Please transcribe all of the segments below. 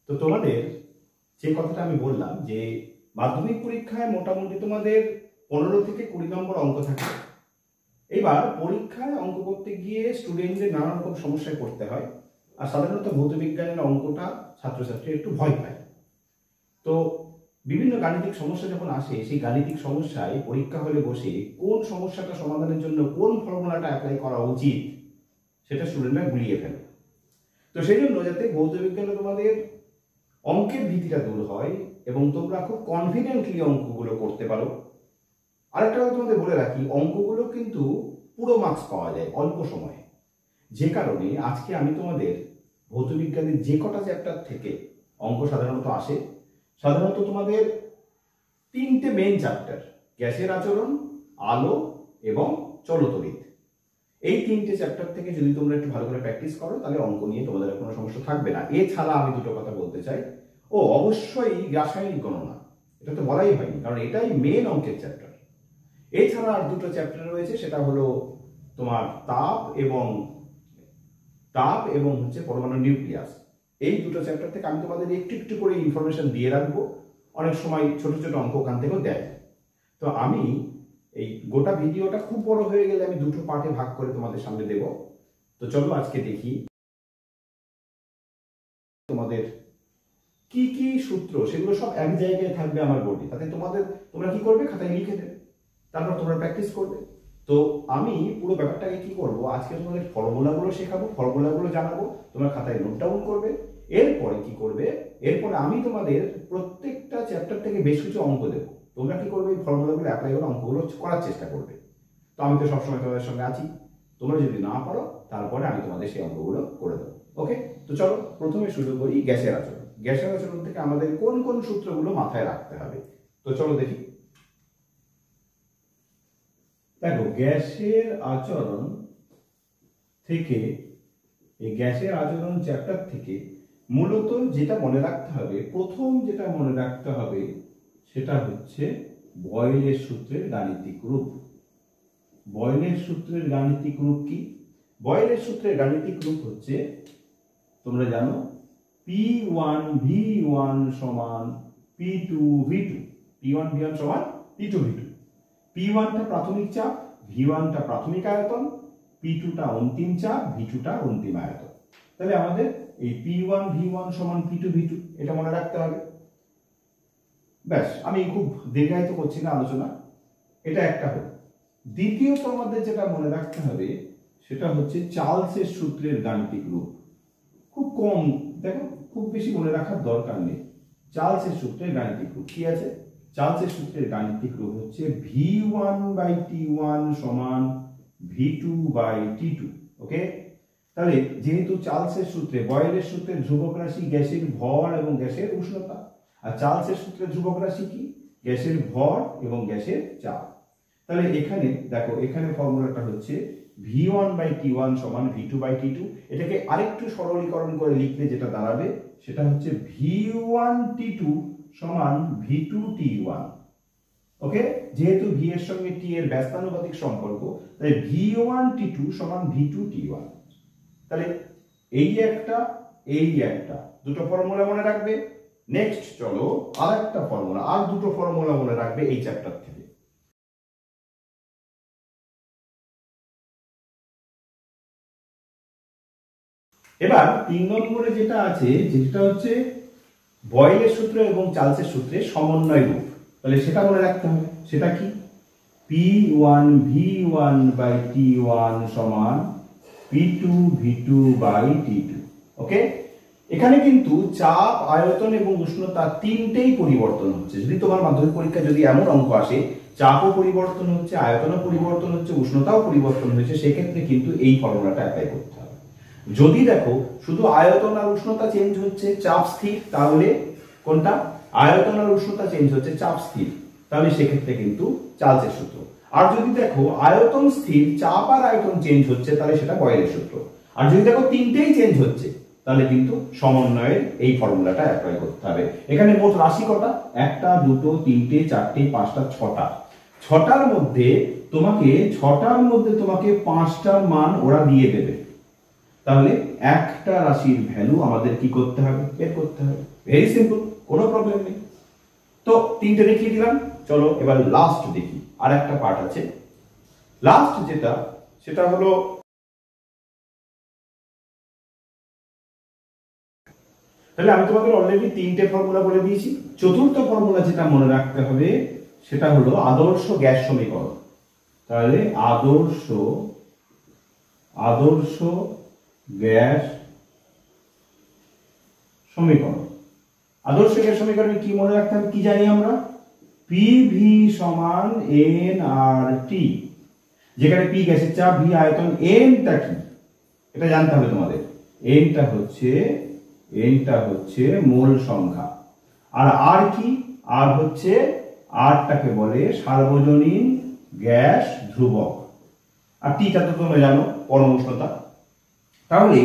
তো তোমাদের যে কথাটা আমি বললাম যে মাধ্যমিক পরীক্ষায় মোটামুটি তোমাদের 15 থেকে 20 নম্বর অঙ্ক থাকে। এবার পরীক্ষায় অঙ্ক করতে গিয়ে স্টুডেন্টদের নানা রকম সমস্যায় পড়তে হয়, আর সাধারণত ভৌত বিজ্ঞানের অঙ্কটা ছাত্রছাত্রী একটু ভয় পায়। তো বিভিন্ন গাণিতিক সমস্যা যখন আসে, সেই গাণিতিক সমস্যায় পরীক্ষা হলে বসে কোন সমস্যাটা সমাধানের জন্য কোন ফর্মুলাটা অ্যাপ্লাই করা উচিত সেটা স্টুডেন্টরা গুলিয়ে ফেলে। তো সেই জন্য যাতে ভৌত বিজ্ঞানে তোমাদের অঙ্কের ভীতিটা দূর হয় এবং তোমরা খুব কনফিডেন্টলি অঙ্কগুলো করতে পারো। আরেকটা কথা তোমাদের বলে রাখি, অঙ্কগুলো কিন্তু পুরো মার্কস পাওয়া যায় অল্প সময়ে। যে কারণে আজকে আমি তোমাদের ভৌত বিজ্ঞানের যে কটা চ্যাপ্টার থেকে অঙ্ক সাধারণত আসে, সাধারণত তোমাদের 3টে মেইন চ্যাপ্টার, গ্যাসের আচরণ, আলো এবং চলতরিৎ, এই 3টে চ্যাপ্টার থেকে যদি তোমরা একটু ভালো করে প্র্যাকটিস করো তাহলে অঙ্ক নিয়ে তোমাদের কোনো সমস্যা থাকবে না। এছাড়া আমি দুটো কথা বলতে চাই, অবশ্যই রাসায়নিক গণনা, এটা তো বলাই হয়নি কারণ এটাই মেন অঙ্কের চ্যাপ্টার। এছাড়া আর দুটো চ্যাপ্টার রয়েছে, সেটা হলো তোমার তাপ এবং হচ্ছে পরমাণু নিউক্লিয়াস। এই দুটো চ্যাপ্টার থেকে আমি তোমাদের একটু একটু করে ইনফরমেশন দিয়ে রাখবো, অনেক সময় ছোট ছোট অঙ্ক ওখান থেকেও দেয়। তো আমি এই গোটা ভিডিওটা খুব বড় হয়ে গেলে আমি দুটো পার্টে ভাগ করে তোমাদের সামনে দেব। তো চলো আজকে দেখি তোমাদের কি কি সূত্র, সেগুলো সব এক জায়গায় থাকবে আমার বোর্ডে, তাতে তোমরা কি করবে, খাতায় লিখে দেবে, তারপর তোমরা প্র্যাকটিস করবে। তো আমি পুরো ব্যাপারটাকে কি করব, আজকে তোমাদের ফর্মুলাগুলো শেখাবো, ফর্মুলাগুলো জানাবো, তোমরা খাতায় নোট ডাউন করবে। এরপরে কি করবে, এরপরে আমি তোমাদের প্রত্যেকটা চ্যাপ্টার থেকে বেশ কিছু অঙ্ক দেবো, তোমরা কি করবে, এই ফর্মুলাগুলো অ্যাপ্লাই করে অঙ্কগুলো করার চেষ্টা করবে। তো আমি তো সবসময় তোমাদের সঙ্গে আছি, তোমরা যদি না পারো তারপরে আমি তোমাদের সেই অঙ্কগুলো করে দেবো। ওকে, তো চলো প্রথমে শুরু করি গ্যাসের আচরণ। গ্যাসের আচরণ থেকে আমাদের কোন কোন সূত্রগুলো মাথায় রাখতে হবে, তো চলো দেখি। দেখো, গ্যাসের আচরণ থেকে, এই গ্যাসের আচরণ চ্যাপ্টার থেকে মূলত যেটা মনে রাখতে হবে, প্রথম যেটা মনে রাখতে হবে সেটা হচ্ছে বয়েলের সূত্রের গাণিতিক রূপ। বয়েলের সূত্রের গাণিতিক রূপ কি? বয়েলের সূত্রের গাণিতিক রূপ হচ্ছে, তোমরা জানো, P1V1 সমান P2V2, P1V1 সমান P2V2। P1টা প্রাথমিক চাপ, V1টা প্রাথমিক আয়তন, P2টা অন্তিম চাপ, V2টা অন্তিম আয়তন। তাহলে আমাদের এই P1V1 সমান P2V2 এটা মনে রাখতে হবে। ব্যাস, আমি খুব দীর্ঘায়িত করছি না আলোচনা, এটা একটা হলো। দ্বিতীয়ত আমাদের যেটা মনে রাখতে হবে সেটা হচ্ছে চার্লসের সূত্রের গাণিতিক রূপ। খুব কম, দেখো খুব বেশি মনে রাখার দরকার নেই। চার্লসের সূত্রের গাণিতিক রূপ কি আছে? চার্লসের সূত্রের গাণিতিক রূপ হচ্ছে V1/T1 সমান V2/T2। ওকে, তাহলে যেহেতু চার্লসের সূত্রে, বয়েলের সূত্রে ধ্রুবক রাশি গ্যাসের ভর এবং গ্যাসের উষ্ণতা, আর চার্লসের সূত্রে ধ্রুবক রাশি কি? গ্যাসের ভর এবং গ্যাসের চাপ। তাহলে এখানে দেখো, এখানে ফর্মুলাটা হচ্ছে V1/T1 সমান V2/T2। এটাকে আরেকটু সরলীকরণ করে লিখলে যেটা দাঁড়াবে সেটা হচ্ছে V1T2 সমান V2T1। ওকে, যেহেতু V এর সঙ্গে T এর ব্যস্তানুপাতিক সম্পর্ক, তাই V1T2 সমান V2T1। তাহলে এই একটা দুটো ফর্মুলা মনে রাখবে। নেক্সট চলো আরেকটা ফর্মুলা, আর দুটো ফর্মুলা মনে রাখবে এই চ্যাপ্টার থেকে। এবার 3 নম্বরে যেটা আছে, যেটা হচ্ছে বয়েলের সূত্র এবং চার্লসের সূত্রের সমন্বয় রূপ। তাহলে সেটা মনে রাখতে হবে, সেটা কি? P1V1/T1 সমান P2V2/T2। ওকে, এখানে কিন্তু চাপ, আয়তন এবং উষ্ণতা তিনটেই পরিবর্তন হচ্ছে। যদি তোমার মাধ্যমিক পরীক্ষায় যদি এমন অঙ্ক আসে চাপও পরিবর্তন হচ্ছে, আয়তনও পরিবর্তন হচ্ছে, উষ্ণতাও পরিবর্তন হচ্ছে, সেক্ষেত্রে কিন্তু এই ফর্মুলাটা অ্যাপ্লাই করতে হবে। যদি দেখো শুধু আয়তন আর উষ্ণতা চেঞ্জ হচ্ছে, চাপ স্থির, তাহলে কোনটা? আয়তন আর উষ্ণতা চেঞ্জ হচ্ছে, চাপ স্থির, তাহলে সেক্ষেত্রে কিন্তু চার্লসের সূত্র। আর যদি দেখো আয়তন স্থির, চাপ আর আয়তন চেঞ্জ হচ্ছে, তাহলে সেটা বয়েলের সূত্র। আর যদি দেখো তিনটেই চেঞ্জ হচ্ছে, তাহলে কিন্তু সমন্বয়ের এই ফর্মুলাটা অ্যাপ্লাই করতে হবে। এখানে মোট রাশি কটা? 1 2 3 4 5 6টা। ছটার মধ্যে তোমাকে 5টার মান ওরা দিয়ে দেবে। তাহলে একটা রাশির ভ্যালু আমাদের কি করতে হবে, বের করতে হবে। ভেরি সিম্পল, কোনো প্রবলেম নেই। তো তিনটে দেখিয়ে দিলাম, চলো এবার লাস্ট দেখি। আর একটা পার্ট আছে, লাস্ট যেটা সেটা হলো তাহলে আমি তোমাদের অলরেডি তিনটে ফর্মুলা বলে দিয়েছি। চতুর্থ ফর্মুলা যেটা মনে রাখতে হবে সেটা হলো আদর্শ গ্যাস সমীকরণ। তাহলে আদর্শ গ্যাস সমীকরণ। আদর্শ গ্যাস সমীকরণে কি মনে রাখতে হবে, কি জানি আমরা, পিভি সমান এন আর টি, যেখানে পি গ্যাসের চাপ, ভি আয়তন, এনটা কি এটা জানতে হবে তোমাদের। এনটা হচ্ছে মোল সংখ্যা, আর আর কি, আর হচ্ছে, আরটাকে বলে সার্বজনীন গ্যাস ধ্রুবক, আর টিটা তো তোমরা জানো পরম উষ্ণতা। তাহলে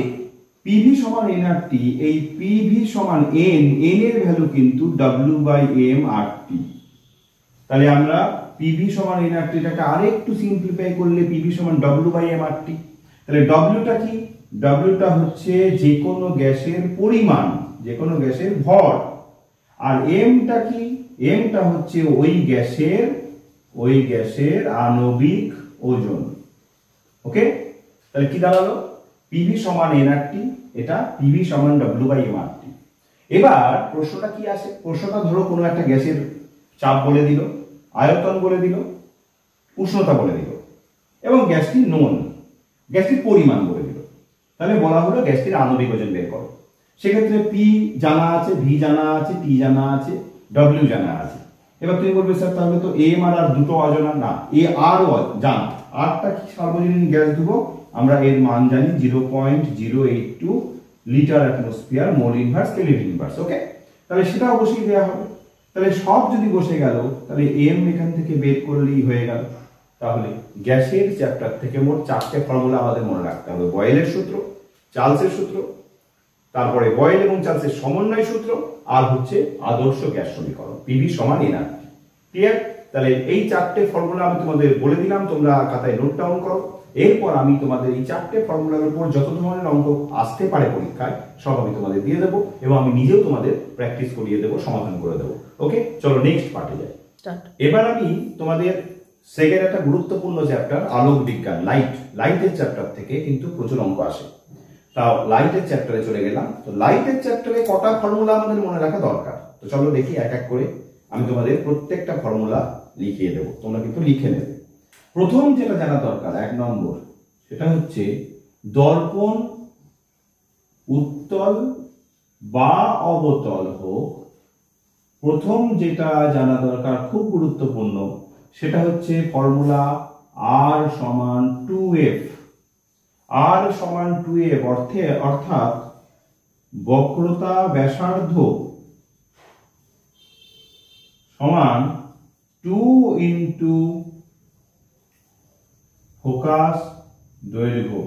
পিভি সমান এন আর টি, এই পিভি সমান এন, এন এর ভ্যালু কিন্তু ডব্লিউ বাই এম আর টি। তাহলে আমরা পিভি সমান এন আর টিটাকে আরেকটু সিম্পলিফাই করলে পিভি সমান ডব্লিউ বাই এম আর টি। তাহলে ডব্লিউটা কি, ডব্লিউটা হচ্ছে যে কোনো গ্যাসের পরিমাণ, যে কোনো গ্যাসের ভর, আর এমটা কি, এমটা হচ্ছে ওই গ্যাসের আণবিক ওজন। ওকে, তাহলে কি দাঁড়ালো, পিভি সমান এন আর টি, এটা পিভি সমান ডব্লিউ বাই এম আর টি। এবার প্রশ্নটা কি আসে, প্রশ্নটা ধরো কোনো একটা গ্যাসের চাপ বলে দিল, আয়তন বলে দিল, উষ্ণতা বলে দিল, এবং গ্যাসটি নোন, গ্যাসটির পরিমাণ বলে দিল। তাহলে বলা হলো গ্যাসটির আণবিক ওজন বের করো। সেক্ষেত্রে পি জানা আছে, ভি জানা আছে, টি জানা আছে, ডব্লিউ জানা আছে। এবার তুমি বলবে স্যার তাহলে তো এম আর আর দুটো অজানা, না, এ আর জানা। আরটা কি সার্বজনীন গ্যাস ধ্রুবক, আমরা এর মান জানি 0.082 litre atmosphere mole inverse kelvin inverse. Okay, তাহলে সেটা অবশ্যই দেওয়া হবে। তাহলে সব যদি বসে গেল, তাহলে এম এখান থেকে বের করলেই হয়ে গেল। তাহলে গ্যাসের চ্যাপ্টার থেকে মোট চারটে ফর্মুলা আমাদের মনে রাখতে হবে। বয়েলের সূত্র, চার্লসের সূত্র, তারপরে বয়েল এবং চার্লসের সমন্বয় সূত্র, আর হচ্ছে আদর্শ গ্যাস সমীকরণ, পিভি সমান এন আর টি। ক্লিয়ার? তাহলে এই চারটে ফর্মুলা আমি তোমাদের বলে দিলাম, তোমরা খাতায় নোট ডাউন করো। এরপর আমি তোমাদের এই চারটে ফর্মুলার উপর যত ধরনের অঙ্ক আসতে পারে পরীক্ষায় সব আমি তোমাদের দিয়ে দেবো, এবং আমি নিজেও তোমাদের প্র্যাকটিস করিয়ে দেবো, সমাধান করে দেবো। ওকে, চলো নেক্সট পার্টে যাই। এবার আমি তোমাদের সেকেন্ড একটা গুরুত্বপূর্ণ চ্যাপ্টার আলোক বিজ্ঞান, লাইটের চ্যাপ্টার থেকে কিন্তু প্রচুর অঙ্ক আসে। তাও লাইটের চ্যাপ্টারে চলে গেলাম। তো লাইটের চ্যাপ্টারে কটা ফর্মুলা আমাদের মনে রাখা দরকার, তো চলো দেখি এক এক করে। আমি তোমাদের প্রত্যেকটা ফর্মুলা লিখিয়ে দেবো, তোমরা কিন্তু লিখে নেবে। প্রথম যেটা জানা দরকার 1 নম্বর, সেটা হচ্ছে দর্পণ উত্তল বা অবতল হোক, প্রথম যেটা জানা দরকার খুব গুরুত্বপূর্ণ সেটা হচ্ছে ফর্মুলা আর সমান 2f। আর সমান 2f অর্থাৎ বক্রতা ব্যাসার্ধ সমান 2 ইন্টু ফোকাস দৈর্ঘ্য।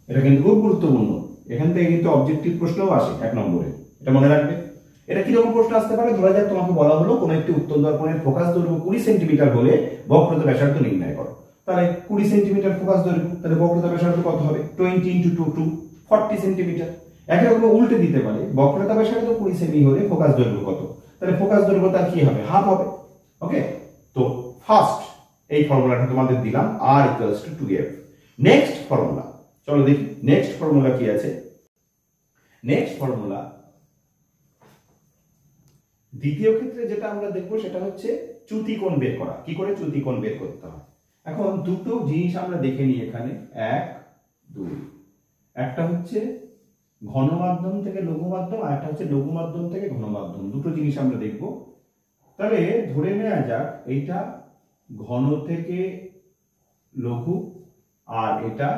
এটা কিন্তু খুব গুরুত্বপূর্ণ, এখান থেকে কিন্তু অবজেক্টিভ প্রশ্নও আসে 1 নম্বরে, এটা মনে রাখবে। এটা কিরকম প্রশ্ন আসতে পারে, ধরা যাক তোমাকে বলা হলো কোন একটি উত্তল দর্পণের ফোকাস দৈর্ঘ্য 20 সেন্টিমিটার হলে বক্রতা ব্যাসার্ধ নির্ণয় করো। তাহলে 20 সেন্টিমিটার ফোকাস দৈর্ঘ্য, তাহলে বক্রতা ব্যাসার্ধ কত হবে, 20 ইন্টু 2 40 সেন্টিমিটার। একই রকম উল্টে দিতে পারে, বক্রতা ব্যাসার্ধ 20 সেমি হলে ফোকাস দৈর্ঘ্য কত, তাহলে ফোকাস দৈর্ঘ্য তার কি হবে, হাফ হবে। ওকে, তো ফার্স্ট এই ফর্মুলাটা তোমাদের দিলাম, r equals to 2f। Next formula, চলো দেখি নেক্সট ফর্মুলা কি আছে। নেক্সট ফর্মুলা দ্বিতীয় ক্ষেত্রে যেটা আমরা দেখবো সেটা হচ্ছে চ্যুতি কোণ বের করা। কি করে চ্যুতি কোণ বের করতে হয়, এখন দুটো জিনিস আমরা দেখে নিই এখানে, 1 2। একটা হচ্ছে ঘন মাধ্যম থেকে লঘু মাধ্যম, আর একটা হচ্ছে লঘু মাধ্যম থেকে ঘন মাধ্যম, দুটো জিনিস আমরা দেখব। তাহলে ধরে নেওয়া যাক এইটা ঘন থেকে লঘু, আর এটা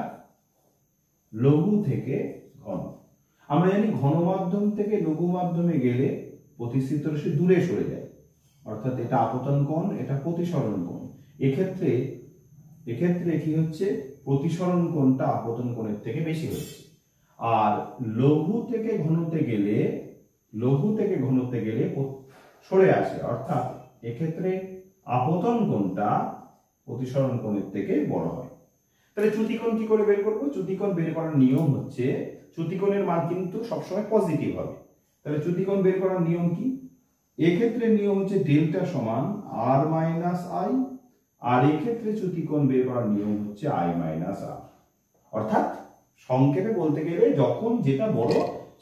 লঘু থেকে ঘন। আমরা জানি ঘন মাধ্যম থেকে লঘু মাধ্যমে গেলে প্রতিসৃত রশ্মি দূরে সরে যায়, অর্থাৎ এটা আপতন কোণ, এটা প্রতিসরণ কোণ। এক্ষেত্রে কি হচ্ছে, প্রতিসরণ কোণটা আপতন কোণের থেকে বেশি হচ্ছে। আর লঘু থেকে ঘনতে গেলে সরে আসে, অর্থাৎ এক্ষেত্রে আপতন কোণটা প্রতিসরণ কোণের থেকে বড় হয়। তাহলে চ্যুতিকোণ কি করে বের করবো? চ্যুতিকোণ বের করার নিয়ম হচ্ছে, চ্যুতিকোণের মান কিন্তু সবসময় পজিটিভ হবে। তাহলে চ্যুতিকোণ বের করার নিয়ম কি? এক্ষেত্রে নিয়ম হচ্ছে ডেল্টা সমান আর মাইনাস আই, আর এক্ষেত্রে চ্যুতিকোণ বের করার নিয়ম হচ্ছে আই মাইনাস আর। অর্থাৎ সংক্ষেপে বলতে গেলে যখন যেটা বড়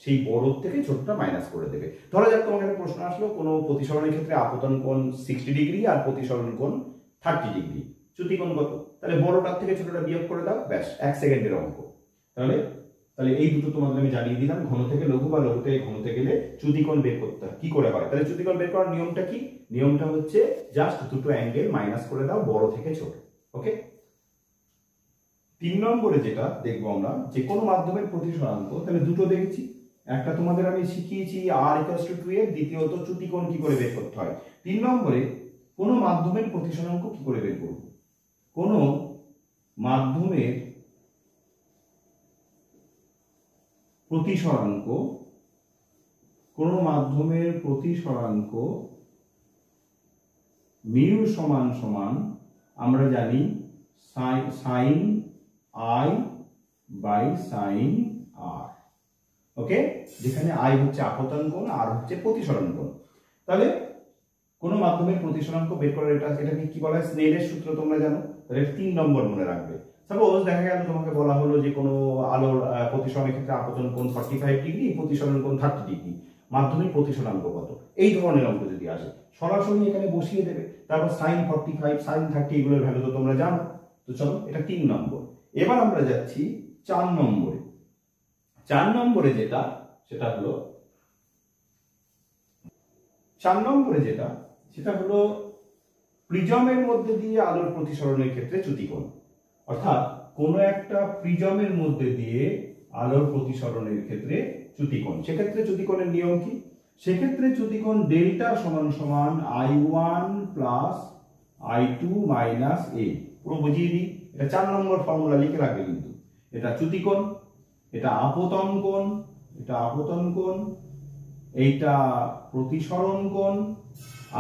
সেই বড় থেকে ছোটটা মাইনাস করে দেবে। ধরা যাক তোমার একটা প্রশ্ন আসলো, কোনো প্রতিসরণের ক্ষেত্রে আপতন কোণ 60 ডিগ্রি আর প্রতিসরণ কোণ 30 ডিগ্রি, চ্যুতিকোণ কত? তাহলে বড়টার থেকে ছোটটা বিয়োগ করে দাও, ব্যাস 1 সেকেন্ডের অঙ্ক। তাহলে এই দুটো তোমাদের আমি জানিয়ে দিলাম। ঘন থেকে লঘু বা লঘু থেকে ঘনতে গেলে চ্যুতিকোণ বের করতে কি করে হয়। তাহলে চ্যুতিকোণ বের করার নিয়মটা কি? নিয়মটা হচ্ছে জাস্ট দুটো অ্যাঙ্গেল মাইনাস করে দাও বড় থেকে ছোট। ওকে। 3 নম্বরে যেটা দেখবো আমরা, যে কোনো মাধ্যমের প্রতিসরাঙ্ক, তাহলে দুটো দেখেছি। একটা তোমাদের আমি শিখিয়েছি r = 2a, দ্বিতীয়ত চ্যুতিকোণ কি করে বের করতে হয়। 3 নম্বরে কোনো মাধ্যমের প্রতিসরাঙ্ক কি করে বের করব। কোনো মাধ্যমের প্রতিসরাঙ্ক, মিউ সমান সমান আমরা জানি সাইন আই বাই সাইন আর। ওকে, যেখানে আই হচ্ছে আপতন কোণ, আর হচ্ছে প্রতিসরণ কোণ। তাহলে কোন মাধ্যমের প্রতিসরাঙ্ক বের করার এটাকে কি বলা হয়? স্নেলের সূত্র তোমরা জানো। তাহলে 3 নম্বর মনে রাখবে। সাপোজ দেখা গেল তোমাকে বলা হলো যে কোনো আলোর প্রতিসরণের ক্ষেত্রে আপতন কোণ 45 ডিগ্রি, প্রতিসরণ কোণ 30 ডিগ্রি, মাধ্যমিক প্রতিসরাঙ্ক কত? এই ধরনের অঙ্ক যদি আসে সরাসরি এখানে বসিয়ে দেবে। তারপর sin 45 sin 30 এগুলোর ভ্যালু তো তোমরা জানো। তো চলো, এটা 3 নম্বর। এবার আমরা যাচ্ছি 4 নম্বরে। 4 নম্বরে যেটা, সেটা হলো 4 নম্বরে সেটা হলো প্রিজমের মধ্যে দিয়ে আলোর প্রতিসরণের ক্ষেত্রে চ্যুতিকোণ। অর্থাৎ কোন একটা প্রিজমের মধ্যে দিয়ে আলোর প্রতিসরণের ক্ষেত্রে চ্যুতিকোণ। সেক্ষেত্রে চ্যুতিকোণের নিয়ম কি? সেক্ষেত্রে চ্যুতিকোণ ডেল্টা সমান সমান I1 plus I2 minus a। পুরো বুঝিয়ে দিই, এটা 4 নম্বর ফর্মুলা লিখে রাখবে কিন্তু। এটা চ্যুতিকোণ, এটা আপতন কোণ, এইটা প্রতিসরণ কোণ,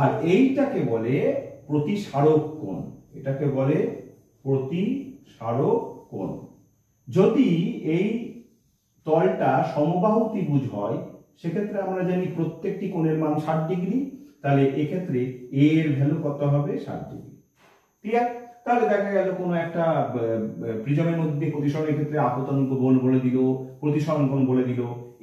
আর এইটাকে বলে প্রতিসারক কোণ। এটাকে বলে প্রতিসারক কোণ। যদি এই তলটা সমবাহু ত্রিভুজ হয়, সেক্ষেত্রে আমরা জানি প্রত্যেকটি কোণের মান 60 ডিগ্রি। তাহলে এক্ষেত্রে a এর ভ্যালু কত হবে? 60 ডিগ্রি। ক্লিয়ার? তাহলে দেখা গেল কোনো একটা প্রিজমের মধ্যে প্রতিসরণের ক্ষেত্রে আপতন কোণ বলে দিল, প্রতিসরণ কোণ বলে দিল।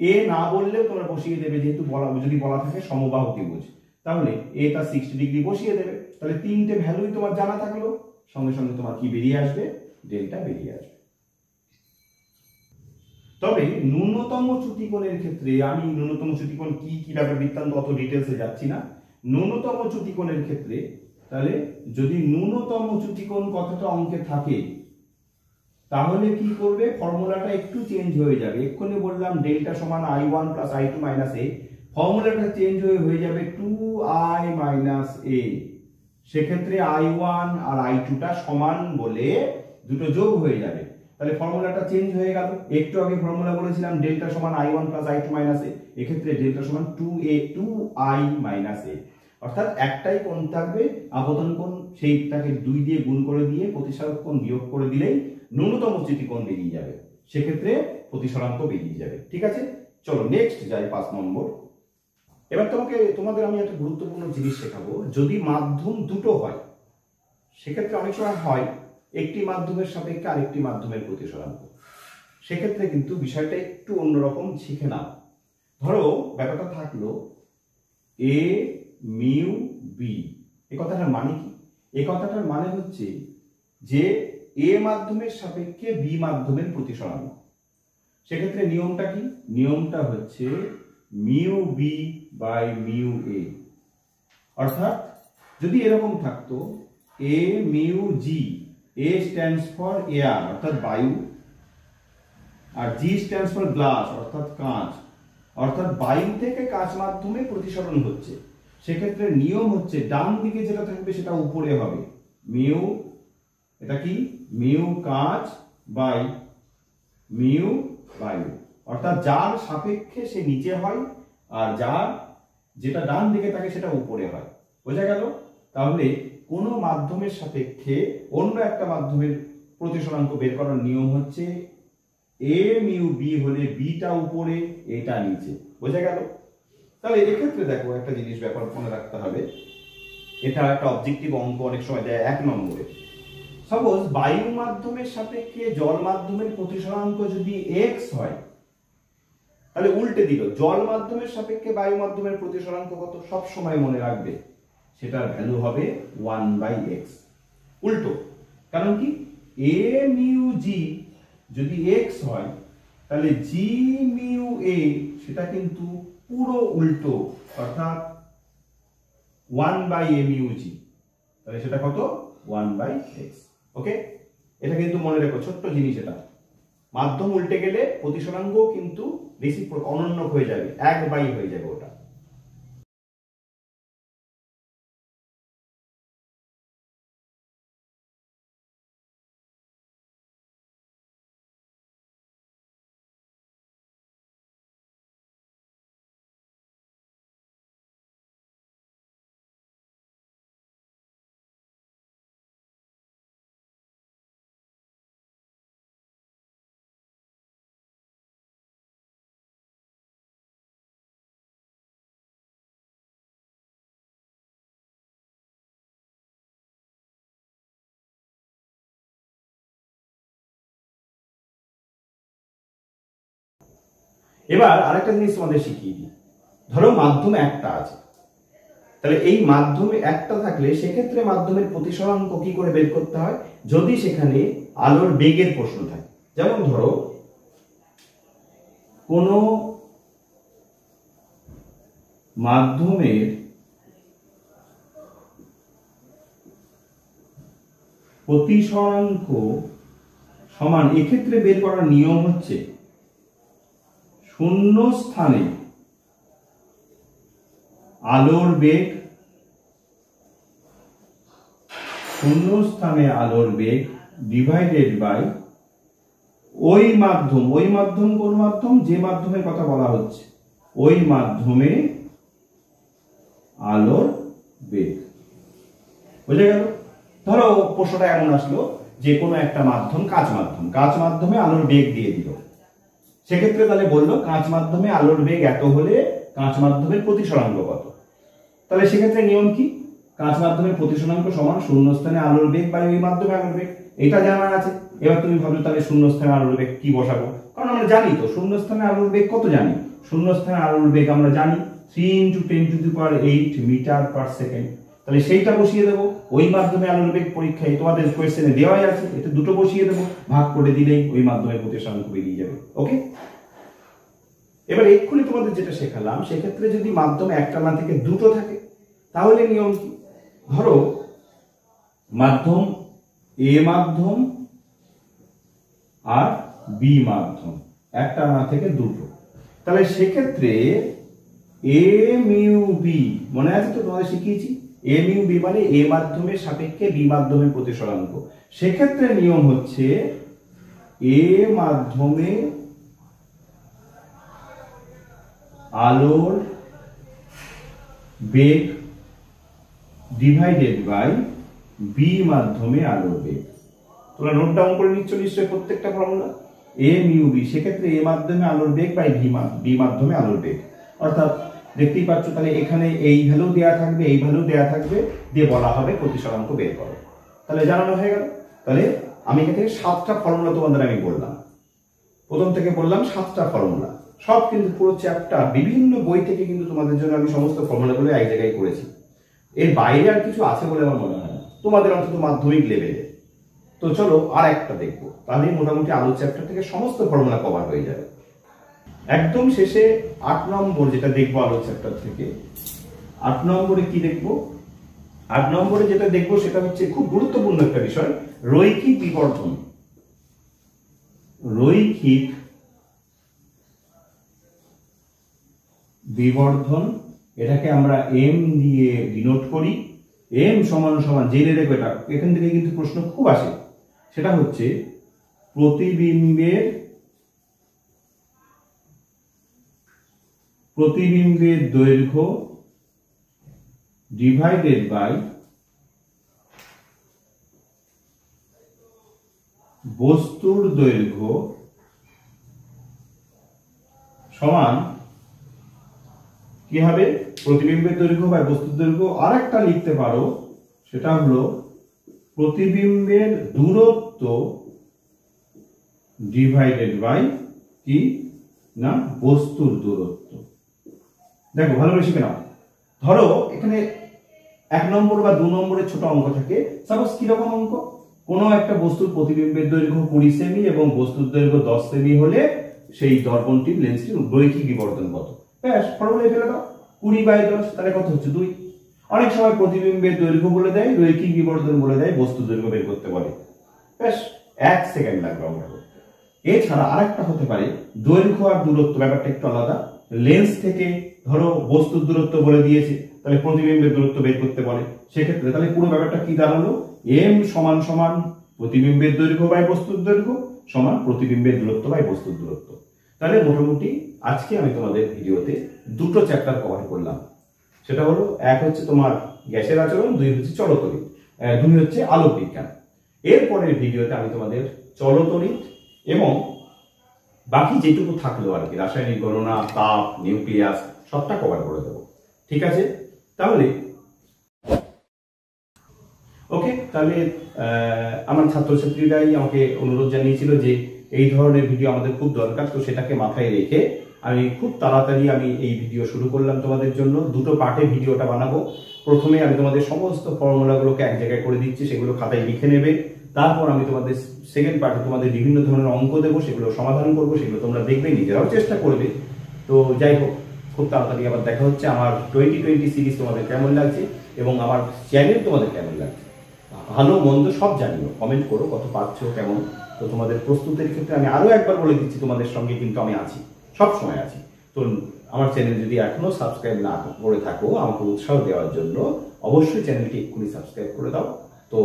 এ না বললেও তোমরা বসিয়ে দেবে, যেহেতু যদি বলা থাকে সমবাহু ত্রিভুজ, তাহলে এটা 60 ডিগ্রি বসিয়ে দেবে। তাহলে তিনটে ভ্যালুই তোমার জানা থাকলো, সঙ্গে সঙ্গে তোমার কি বেরিয়ে আসবে? ডেল্টা বেরিয়ে আসবে। তবে ন্যূনতম চ্যুতিকোণের ক্ষেত্রে, আমি ন্যূনতম চ্যুতিকোণ কি ব্যাপার বৃত্তান্ত অত ডিটেলসে যাচ্ছি না। ন্যূনতম চ্যুতিকোণের ক্ষেত্রে তাহলে যদি ন্যূনতম চ্যুতিকোণ কথাটা অঙ্কে থাকে, তাহলে কি করবে? ফর্মুলাটা একটু চেঞ্জ হয়ে যাবে। এক্ষুনি বললাম ডেল্টা সমান I1 plus I2 minus a, ফর্মুলাটা চেঞ্জ হয়ে যাবে 2i মাইনাস a। সেক্ষেত্রে I1 আর I2 টা সমান বলে দুটো যোগ হয়ে যাবে। তাহলে ফর্মুলাটা চেঞ্জ হয়ে গেল। একটু আগে ফর্মুলা বলেছিলাম ডেল্টা সমান I1 plus I2 minus a, এক্ষেত্রে ডেল্টা সমান 2i মাইনাস a। অর্থাৎ একটাই কোণ থাকবে আপতন কোণ, সেইটাকে 2 দিয়ে গুণ করে দিয়ে প্রতিসারক কোণ বিয়োগ করে দিলেই ন্যূনতম চ্যুতিকোণ বেরিয়ে যাবে। সেক্ষেত্রে প্রতিসরাঙ্ক বেরিয়ে যাবে। ঠিক আছে, চলো নেক্সট যাই 5 নম্বর। এবার তোমাদের আমি একটা গুরুত্বপূর্ণ জিনিস শেখাবো। যদি মাধ্যম দুটো হয়, সেক্ষেত্রে অনেক সময় হয় একটি মাধ্যমের সাপেক্ষে আরেকটি মাধ্যমের প্রতিসরাঙ্ক। সেক্ষেত্রে কিন্তু বিষয়টা একটু অন্যরকম, শিখে নাও। ধরো ব্যাপারটা থাকলো a মিউ b। এই কথাটার মানে কি? এই কথাটার মানে হচ্ছে যে a মাধ্যমের সাপেক্ষে b মাধ্যমের প্রতিসরাঙ্ক। সেক্ষেত্রে নিয়মটা কি? নিয়মটা হচ্ছে mu b by mu a। অর্থাৎ যদি এরকম থাকতো a mu g, a stands for air অর্থাৎ বায়ু, আর g স্ট্যান্ডস ফর গ্লাস অর্থাৎ কাঁচ, অর্থাৎ বায়ু থেকে কাঁচ মাধ্যমে প্রতিসরণ হচ্ছে। সেক্ষেত্রে নিয়ম হচ্ছে ডান দিকে যেটা থাকবে সেটা উপরে হবে। মিউ, এটা কি? মিউ কাঁচ বাই মিউ বায়ু। অর্থাৎ যার সাপেক্ষে সে নিচে হয়, আর যেটা ডান দিকে থাকে সেটা উপরে হয়। বোঝা গেল? তাহলে কোনো মাধ্যমের সাপেক্ষে অন্য একটা মাধ্যমের প্রতিসরাঙ্ক বের করার নিয়ম হচ্ছে এ মিউ বি হলে বিটা উপরে এটা নিচে, বোঝা গেল? তাহলে এক্ষেত্রে দেখো একটা জিনিস ব্যাপার মনে রাখতে হবে, এটা একটা অবজেক্টিভ অঙ্ক অনেক সময় দেয় 1 নম্বরে। সাপোজ বায়ু মাধ্যমের সাপেক্ষে জল মাধ্যমের প্রতিসরাঙ্ক যদি x হয়, তাহলে উল্টে দিল, জল মাধ্যমের সাপেক্ষে বায়ু মাধ্যমের প্রতিসরাঙ্ক কত? সব সময় মনে রাখবে সেটার ভ্যালু হবে 1/x। উল্টো, কারণ কি a মিউ g যদি x হয়, তাহলে g মিউ a সেটা কিন্তু পুরো উল্টো, অর্থাৎ 1/a মিউ g, তাহলে সেটা কত? 1/x। ওকে, এটা কিন্তু মনে রেখো, ছোট্ট জিনিস এটা। মাধ্যম উল্টে গেলে প্রতিসরাঙ্ক কিন্তু রেসিপ্রোক অনন্যক হয়ে যাবে, 1/, হয়ে যাবে ওটা। এবার আরেকটা জিনিস তোমাদের শিখিয়ে দিই। ধরো মাধ্যম একটা আছে, তাহলে এই মাধ্যমে একটা থাকলে সেক্ষেত্রে মাধ্যমের প্রতিসরাঙ্ক কি করে বের করতে হয়? যদি সেখানে আলোর বেগের প্রশ্ন থাকে, যেমন ধরো কোন মাধ্যমের প্রতিসরাঙ্ক সমান, এক্ষেত্রে বের করার নিয়ম হচ্ছে শূন্য স্থানে আলোর বেগ, শূন্য স্থানে আলোর বেগ ডিভাইডেড বাই ওই মাধ্যম, ওই মাধ্যম কোন মাধ্যম? যে মাধ্যমের কথা বলা হচ্ছে ওই মাধ্যমে আলোর বেগ। বুঝে গেল? ধরো প্রশ্নটা এমন আসলো যে কোনো একটা মাধ্যম, কাঁচ মাধ্যম, কাঁচ মাধ্যমে আলোর বেগ দিয়ে দিল, সেক্ষেত্রে তাহলে বললো কাঁচ মাধ্যমে আলোর বেগ এত হলে কাঁচ মাধ্যমের প্রতিসরাঙ্ক কত? তাহলে সেক্ষেত্রে নিয়ম কি? কাঁচ মাধ্যমের প্রতিসরাঙ্ক সমান শূন্যস্থানে আলোর বেগ বাই ওই মাধ্যমে আলোর বেগ, এটা জানা আছে। এবার তুমি ভাবছো তাহলে শূন্যস্থানে আলোর বেগ কি বসাবো? কারণ আমরা জানি তো শূন্যস্থানে আলোর বেগ কত জানি, শূন্যস্থানে আলোর বেগ আমরা জানি 3 × 10⁸ মিটার পার সেকেন্ড। তাহলে সেইটা বসিয়ে দেবো, ওই মাধ্যমে আলোর বেগ পরীক্ষায় তোমাদের কোয়েশ্চেনে দেওয়াই আছে, এতে দুটো বসিয়ে দেবো, ভাগ করে দিলেই ওই মাধ্যমের প্রতিসরাঙ্ক বেরিয়ে যাবে। ওকে, এবার এক্ষুনি তোমাদের যেটা শেখালাম, সেক্ষেত্রে যদি মাধ্যম একটা না থেকে দুটো থাকে, তাহলে নিয়ম কি? ধরো মাধ্যম এ মাধ্যম আর বি মাধ্যম, একটা না থেকে দুটো, তাহলে সেক্ষেত্রে এ মিউ বি, মনে আছে তো তোমাদের শিখিয়েছি, এ মিউ বি মানে এ মাধ্যমের সাপেক্ষে বি মাধ্যমের প্রতিসরাঙ্ক। সেক্ষেত্রে নিয়ম হচ্ছে এ মাধ্যমে আলোর বেগ ডিভাইডেড বাই বি মাধ্যমে আলোর বেগ। তোমরা নোট ডাউন করে নিচ্ছ নিশ্চয়ই প্রত্যেকটা ফর্মুলা। এ মিউ বি, সেক্ষেত্রে এ মাধ্যমে আলোর বেগ বাই বি মাধ্যমে আলোর বেগ, অর্থাৎ দেখতেই পাচ্ছ তাহলে এখানে এই ভ্যালু দেয়া থাকবে, এই ভ্যালু দেয়া থাকবে, দিয়ে বলা হবে প্রতিসরাঙ্ক বের করো। তাহলে জানানো হয়ে গেল। তাহলে আমি এখানে 7টা ফর্মুলা তোমাদের আমি বললাম, প্রথম থেকে বললাম 7টা ফর্মুলা, সব কিন্তু পুরো চ্যাপ্টার বিভিন্ন বই থেকে কিন্তু তোমাদের জন্য আমি সমস্ত ফর্মুলাগুলো এক জায়গায় করেছি। এর বাইরে আর কিছু আছে বলে আমার মনে হয় না, তোমাদের অন্তত মাধ্যমিক লেভেলে। তো চলো আর একটা দেখবো, তাহলে মোটামুটি আলো চ্যাপ্টার থেকে সমস্ত ফর্মুলা কভার হয়ে যাবে। একদম শেষে 8 নম্বর যেটা দেখবো আলো চ্যাপ্টার থেকে, 8 নম্বরে কি দেখবো? 8 নম্বরে যেটা দেখবো সেটা হচ্ছে খুব গুরুত্বপূর্ণ একটা বিষয়, রৈখিক বিবর্ধন। রৈখিক বিবর্ধন, এটাকে আমরা এম দিয়ে ডিনোট করি। এম সমান সমান জেনে রেখো, এটা এখান থেকে কিন্তু প্রশ্ন খুব আসে, সেটা হচ্ছে প্রতিবিম্বের দৈর্ঘ্য ডিভাইডেড বাই বস্তুর দৈর্ঘ্য সমান কি হবে, প্রতিবিম্বের দৈর্ঘ্য বা বস্তুর দৈর্ঘ্য। আর একটা লিখতে পারো, সেটা হলো প্রতিবিম্বের দূরত্ব ডিভাইডেড বাই কি না বস্তুর দূরত্ব। দেখো ভালো করে শিখে নাও। ধরো এখানে 1 নম্বর বা 2 নম্বরের ছোট অঙ্ক থাকে। সাপোজ কিরকম অঙ্ক, কোন একটা বস্তুর প্রতিবিম্বের দৈর্ঘ্য 20 সেমি এবং বস্তুর দৈর্ঘ্য 10 সেমি হলে সেই দর্পণটির লেন্সটির রৈখিক বিবর্ধন কত। ব্যাস ফর্মুলায় ফেলে দাও, 20/10 তাহলে কত হচ্ছে 2। অনেক সময় প্রতিবিম্বের দৈর্ঘ্য বলে দেয়, রৈখিক বিবর্ধন বলে দেয়, বস্তু দৈর্ঘ্য বের করতে বলে। ব্যাস 1 সেকেন্ড লাগবে অঙ্কটা করতে। এছাড়া আরেকটা হতে পারে দৈর্ঘ্য আর দূরত্ব, ব্যাপারটা একটু আলাদা। লেন্স থেকে ধরো বস্তুর দূরত্ব বলে দিয়েছে, তাহলে প্রতিবিম্বের দূরত্ব বের করতে বলে। সেক্ষেত্রে তাহলে পুরো ব্যাপারটা কি দাঁড়ালো, এম সমান সমান প্রতিবিম্বের দৈর্ঘ্য বাই বস্তুর দৈর্ঘ্য সমান প্রতিবিম্বের দূরত্ব বাই বস্তুর দূরত্ব। তাহলে মোটামুটি আজকে আমি তোমাদের ভিডিওতে দুটো চ্যাপ্টার কভার করলাম। সেটা হলো, এক হচ্ছে তোমার গ্যাসের আচরণ, 2 হচ্ছে চলতড়িৎ, 2 হচ্ছে আলোক বিজ্ঞান। এরপরের ভিডিওতে আমি তোমাদের চলতড়িৎ এবং বাকি যেটুকু থাকলো আর কি, রাসায়নিক গণনা, তাপ, নিউক্লিয়াস, সবটা কভার করে দেবো। ঠিক আছে, তাহলে ওকে। তাহলে আমার ছাত্রছাত্রীরাই আমাকে অনুরোধ জানিয়েছিল যে এই ধরনের ভিডিও আমাদের খুব দরকার, তো সেটাকে মাথায় রেখে আমি খুব তাড়াতাড়ি এই ভিডিও শুরু করলাম তোমাদের জন্য। দুটো পার্টে ভিডিওটা বানাবো। প্রথমে আমি তোমাদের সমস্ত ফর্মুলাগুলোকে এক জায়গায় করে দিচ্ছি, সেগুলো খাতায় লিখে নেবে। তারপর আমি তোমাদের সেকেন্ড পার্টে তোমাদের বিভিন্ন ধরনের অঙ্ক দেবো, সেগুলো সমাধান করবো, সেগুলো তোমরা দেখবে, নিজেরাও চেষ্টা করবে। তো যাই হোক, খুব তাড়াতাড়ি আবার দেখা হচ্ছে। আমার 2020 সিরিজ তোমাদের কেমন লাগছে এবং আমার চ্যানেল তোমাদের কেমন লাগছে, ভালো মন্দ সব জানিও, কমেন্ট করো কত পাচ্ছ কেমন। তো তোমাদের প্রস্তুতির ক্ষেত্রে আমি আরো একবার বলে দিচ্ছি, তোমাদের সঙ্গে কিন্তু আমি আছি, সব সময় আছি। তো আমার চ্যানেল যদি এখনো সাবস্ক্রাইব না করে থাকো, আমাকে উৎসাহ দেওয়ার জন্য অবশ্যই চ্যানেলটি এক্ষুনি সাবস্ক্রাইব করে দাও। তো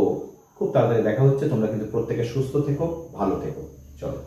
খুব তাড়াতাড়ি দেখা হচ্ছে। তোমরা কিন্তু প্রত্যেকে সুস্থ থেকো, ভালো থেকো। চলো।